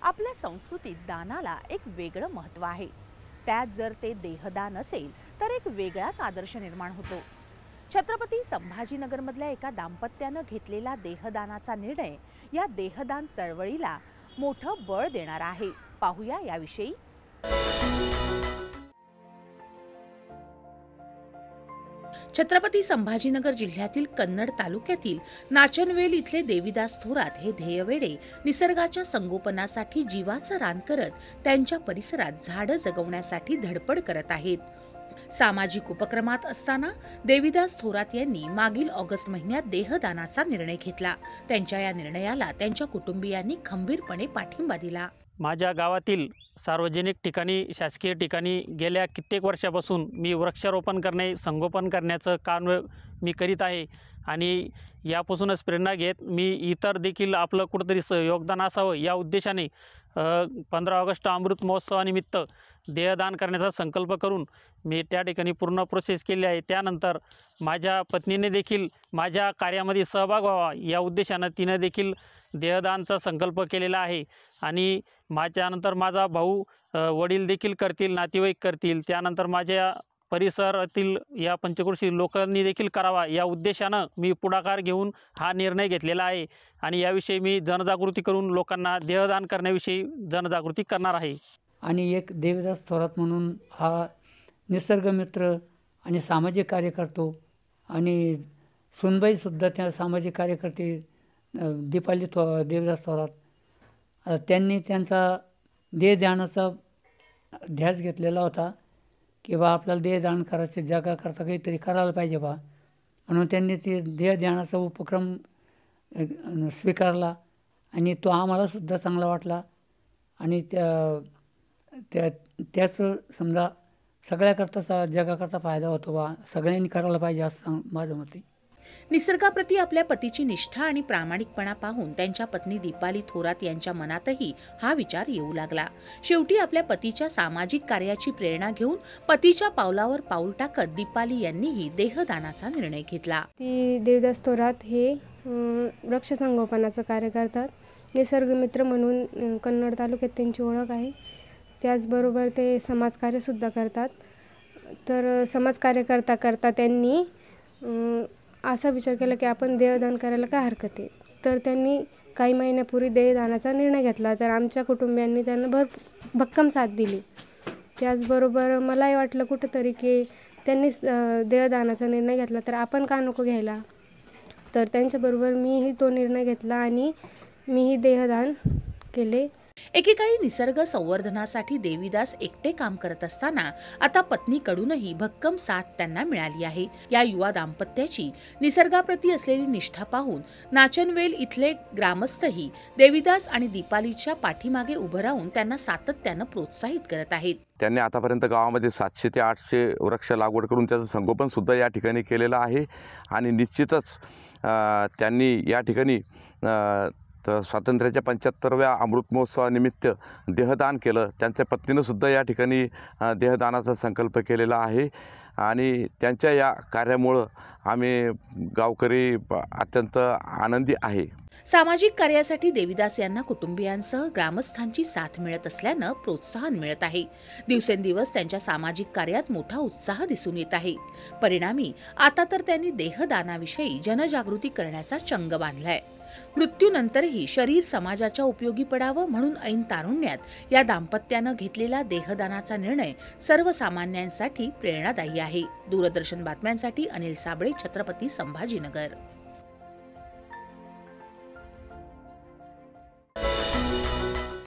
आपल्या संस्कृतीत दानाला एक वेगळं महत्त्व आहे। त्यात जर ते देहदान असेल तर एक वेगळाच आदर्श निर्माण होतो। छत्रपती संभाजीनगरमधल्या एका दाम्पत्यानं घेतलेला देहदानाचा निर्णय या देहदान चळवळीला मोठं बळ देणार आहे। पाहूया याविषयी। छत्रपती संभाजीनगर जिल्ह्यातील कन्नड तालुक्यातील नाचनवेल इथले देवीदास थोरात हे ध्येयवेडे निसर्गाच्या संगोपनासाठी जीवाचं रान करत त्यांच्या परिसरात झाडं जगवण्यासाठी धडपड करत आहेत। सामाजिक उपक्रमात असताना देवीदास थोरात यांनी मागील ऑगस्ट महिन्यात देहदानाचा निर्णय घेतला। त्यांच्या या निर्णयाला त्यांच्या कुटुंबियांनी खंबीरपणे पाठिंबा दिला। माझ्या गावातील सार्वजनिक ठिकाणी, शासकीय ठिकाणी गेल्या कित्येक वर्षापासून मी वृक्षारोपण करणे, संगोपन करण्याचं काम मी करीत आहे आणि यापासूनच प्रेरणा घेत मी इतर देखील आपलं कुठेतरी योगदान असावं या उद्देशाने 15 ऑगस्ट अमृत महोत्सवानिमित्त देहदान करण्याचा संकल्प करून मी त्या ठिकाणी पूर्ण प्रोसेस केली आहे। त्यानंतर माझ्या पत्नीने देखील माझ्या कार्यामध्ये सहभाग व्हावा या उद्देशाने तिने देखील देहदानचा संकल्प केलेला आहे आणि माझ्यानंतर माझा भाऊ, वडील देखील करतील, नातेवाईक करतील, त्यानंतर माझ्या परिसरातील या पंचक्रोशी लोकांनी देखील करावा या उद्देशानं मी पुढाकार घेऊन हा निर्णय घेतलेला आहे आणि याविषयी मी जनजागृती करून लोकांना देहदान करण्याविषयी जनजागृती करणार आहे। आणि एक देवीदास थोरात म्हणून हा निसर्गमित्र आणि सामाजिक कार्य करतो आणि सुनबाईसुद्धा त्या सामाजिक कार्यकर्ते दीपाली देवीदास थोरात त्यांनी त्यांचा देहदानाचा ध्यास घेतलेला होता की बा आपल्याला देहदान करायचं, जगाकरता काहीतरी करायला पाहिजे बा, म्हणून त्यांनी ते देहदानाचा उपक्रम स्वीकारला आणि तो आम्हालासुद्धा चांगला वाटला आणि त्याचं समजा सगळ्याकरताचा जगाकरता फायदा होतो बा, सगळ्यांनी करायला पाहिजे असं माझं मत आहे। निसर्गाप्रती आपल्या पतीची निष्ठा आणि प्रामाणिकपणा पाहून त्यांच्या पत्नी दीपाली थोरात यांच्या मनातही हा विचार येऊ लागला। शेवटी आपल्या पतीच्या सामाजिक कार्याची प्रेरणा घेऊन पतीच्या पावलावर पाऊल टाकत दीपाली यांनीही देहदानाचा निर्णय घेतला। देवीदास थोरात हे वृक्ष संगोपनाचं कार्य करतात। निसर्गमित्र म्हणून कन्नड तालुक्यात त्यांची ओळख आहे। त्याचबरोबर ते समाजकार्य सुद्धा करतात। तर समाजकार्य करता करता त्यांनी असा विचार केला की आपण देहदान करायला काय हरकत आहे। तर त्यांनी काही महिन्यापूर्वी देहदानाचा निर्णय घेतला। तर आमच्या कुटुंबियांनी त्यांना भक्कम साथ दिली। त्याचबरोबर मलाही वाटलं कुठंतरी की त्यांनी देहदानाचा निर्णय घेतला तर आपण का नको घ्यायला। तर त्यांच्याबरोबर मीही तो निर्णय घेतला आणि मीही देहदान केले। एकेकाळी निसर्ग संवर्धनासाठी देवीदास एकटे काम करत असताना आता पत्नीकडूनही भक्कम साथ त्यांना मिळाली आहे। या युवा दाम्पत्याची निसर्गाप्रती असलेली निष्ठा पाहून नाचनवेल इथले ग्रामस्थही देवीदास आणि दीपालीच्या पाठीमागे उभं राहून त्यांना सातत्यानं प्रोत्साहित करत आहेत। त्यांनी आतापर्यंत गावामध्ये 700 ते 800 वृक्ष लागवड करून त्याचं संगोपन सुद्धा या ठिकाणी केलेलं आहे आणि निश्चितच त्यांनी या ठिकाणी तर स्वातंत्र्याच्या 75व्या अमृत महोत्सवानिमित्त देहदान केलं। त्यांच्या पत्नीनं सुद्धा या ठिकाणी देहदानाचा संकल्प केलेला आहे आणि त्यांच्या या कार्यामुळं आम्ही गावकरी अत्यंत आनंदी आहे। सामाजिक कार्यासाठी देवीदास यांना कुटुंबियांसह ग्रामस्थांची साथ मिळत असल्यानं प्रोत्साहन मिळत आहे। दिवसेंदिवस त्यांच्या सामाजिक कार्यात मोठा उत्साह दिसून येत आहे। परिणामी आता तर त्यांनी देहदानाविषयी जनजागृती करण्याचा चंग बांधलाय। मृत्यूनंतरही शरीर समाजाच्या उपयोगी पडावं म्हणून ऐन तारुण्यात या दाम्पत्यानं घेतलेला देहदानाचा निर्णय सर्वसामान्यांसाठी प्रेरणादायी आहे। दूरदर्शन बातम्यांसाठी अनिल साबळे, छत्रपती संभाजीनगर।